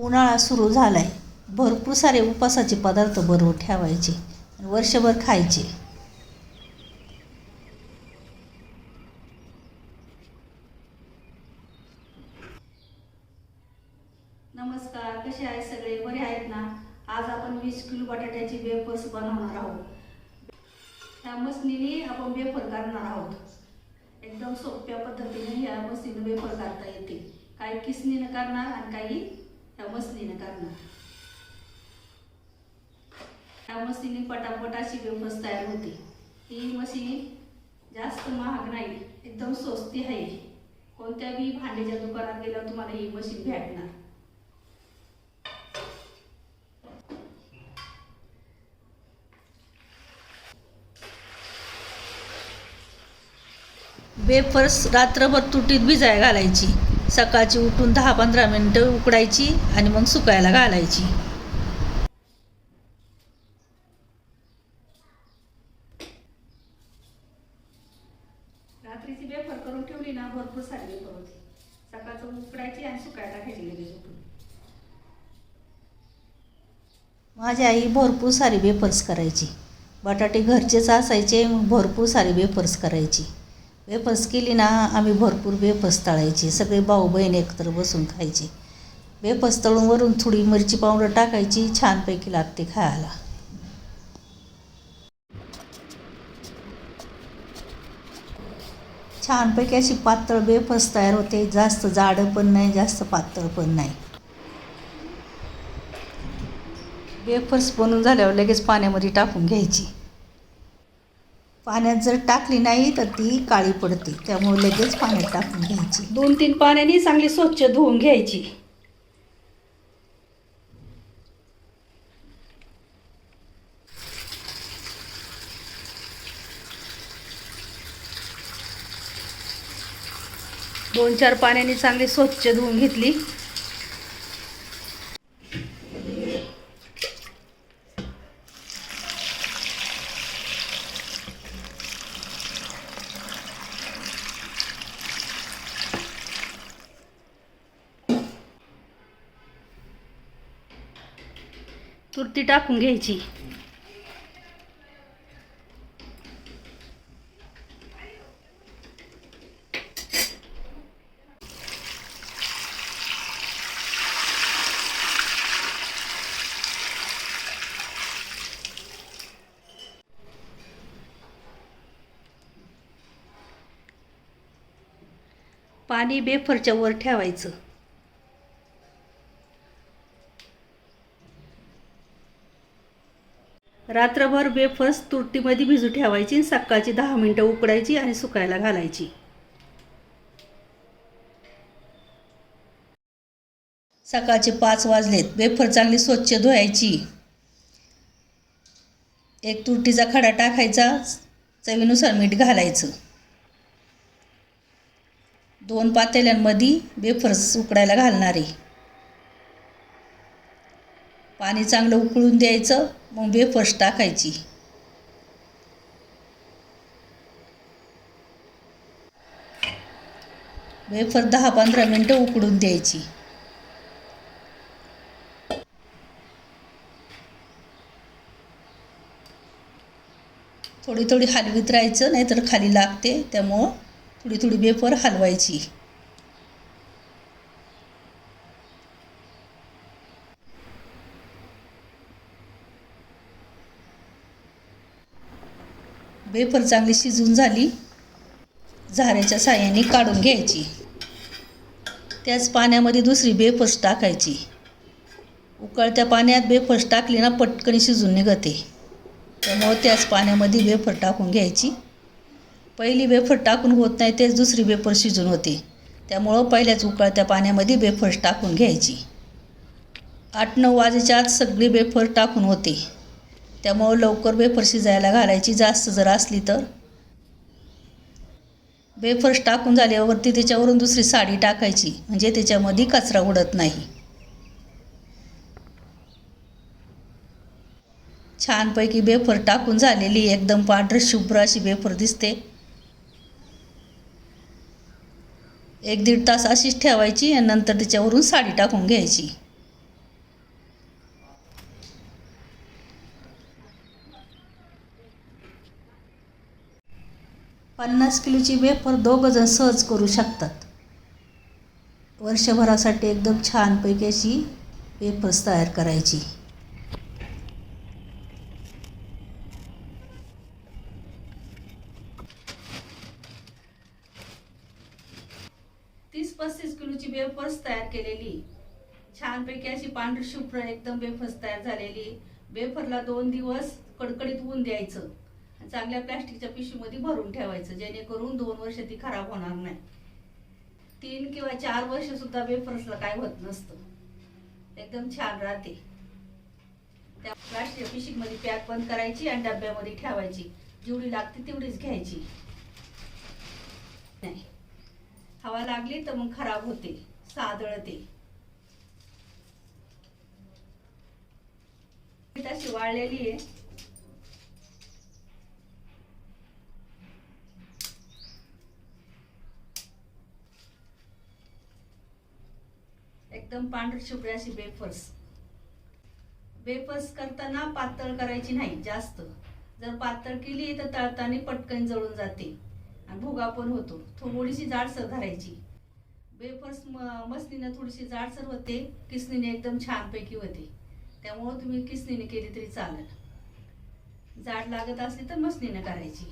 उन्हाळा सुरू झालाय. भरपूर सारे उपासाचे पदार्थ बनवून ठेवायचे आणि वर्षभर खायचे. नमस्कार, कसे आहेत सगळे? बरे आहेत ना? आज आपण 20 किलो बटाट्याची वेफर्स बनवणार आहोत. ह्या मशनीने आपण वेफर करणार आहोत. एकदम सोप्या पद्धतीने ह्या मशनीने वेफर करता येते. काही किसनीने करणार आणि काही ह्या मशनीने करणार. ह्या मशनीने पटापट अशी वेफर्स तयार होते. ही मशीन जास्त महाग नाही, एकदम स्वस्ती आहे. कोणत्याही भांड्याच्या दुकानात गेल्यावर तुम्हाला ही मशीन भेटणार. वेफर्स रात्रभर तुटीत भिजायला घालायची. सकाळची उठून 10-15 मिनिटं उकडायची आणि मग सुकायला घालायची. रात्रीची वेफर करून ठेवली ना, भरपूर सारी वेफर होती. सकाळचं उकडायची आणि सुकायला टाकायची लगेच उठून. माझी आई भरपूर सारी वेफर्स करायची. बटाटे घरचेच असायचे, मग भरपूर सारी वेफर्स करायची. वेफर्स केली ना, आम्ही भरपूर वेफर्स तळायचे. सगळे भाऊ बहीण एकत्र बसून खायचे. वेफर्स तळून वरून थोडी मिरची पावडर टाकायची. छानपैकी लागते खायला. छानपैकी अशी पातळ वेफर्स तयार होते. जास्त जाडं पण नाही, जास्त पातळ पण नाही. वेफर्स बनवून झाल्यावर लगेच पाण्यामध्ये टाकून घ्यायची. पाण्यात जर टाकली नाही तर ती काळी पडते, त्यामुळे लगेच पाण्यात टाकून घ्यायची. 2-3 पाण्याने चांगली स्वच्छ धुवून घ्यायची. दोन 4 पाण्याने चांगली स्वच्छ धुवून घेतली. तुरटी टाकून घ्यायची. पाणी वेफरच्या वर ठेवायचं. रात्रभर वेफर्स तुरटीमध्ये भिजू ठेवायची. सकाळची 10 मिनिटं उकडायची आणि सुकायला घालायची. सकाळचे 5 वाजलेत. वेफर चांगली स्वच्छ धुवायची. एक तुरटीचा खडा टाकायचा. चवीनुसार मीठ घालायचं. 2 पातेल्यांमध्ये वेफर्स उकडायला घालणारे. पाणी चांगलं उकळून द्यायचं. मग वेफर्स टाकायची. वेफर 10-15 मिनिटं उकडून द्यायची. थोडी थोडी हलवीत राहायचं, नाहीतर खाली लागते. त्यामुळं थोडी थोडी वेफर हलवायची. वेफर चांगली शिजून झाली. झाऱ्याच्या साहाय्याने काढून घ्यायची. त्याच पाण्यामध्ये दुसरी वेफर्स टाकायची. उकळत्या पाण्यात वेफर्स टाकली ना, पटकन शिजून निघते. त्यामुळे त्याच पाण्यामध्ये वेफर टाकून घ्यायची. पहिली वेफर टाकून होत नाही, तेच दुसरी वेफर शिजून होते. त्यामुळं पहिल्याच उकळत्या पाण्यामध्ये वेफर्स टाकून घ्यायची. 8-9 वाजेच्या आत सगळी वेफर टाकून होते. त्यामुळं लवकर वेफर शिजायला घालायची. जास्त जर असली तर. वेफर्स टाकून झाल्यावरती त्याच्यावरून दुसरी साडी टाकायची, म्हणजे त्याच्यामध्ये कचरा उडत नाही. छानपैकी वेफर टाकून झालेली एकदम पांढर शुभ्र अशी वेफर दिसते. 1-1.5 तास अशीच ठेवायची आणि नंतर त्याच्यावरून साडी टाकून घ्यायची. 50 किलोची वेफर 2 जण सहज करू शकतात. वर्षभरासाठी एकदम छानपैकी अशी वेफर्स तयार करायची. तीस 35 किलोची वेफर्स तयार केलेली, छानपैकी अशी पांढरी शुभ्र एकदम वेफर्स तयार झालेली. वेफरला 2 दिवस कडकडीत ऊन द्यायचं. चांगल्या प्लास्टिकच्या पिशवीमध्ये भरून ठेवायचं, जेणेकरून 2 वर्ष ती खराब होणार नाही. 3 किंवा 4 वर्ष सुद्धा वेफर्सला काय होत नसतं, एकदम छान राहते. त्या प्लास्टिकच्या पिशवीमध्ये पॅक बंद करायची आणि डब्यामध्ये ठेवायची. जेवढी लागते तेवढीच घ्यायची. नाही, हवा लागली तर मग खराब होते, सादळते. अशी वाळलेली आहे. एकदम पांढरी शुभ्र अशी वेफर्स करताना पातळ करायची नाही जास्त. जर पातळ केली तर तळताना पटकन जळून जाते आणि भुगा पण होतो. थोडीशी जाडसर धरायची. वेफर्स मसनीने थोडीशी जाडसर होते, किसनीने एकदम छानपैकी होते. त्यामुळे तुम्ही किसनीने केली तरी चालेल. जाड लागत असली तर मसनीने करायची.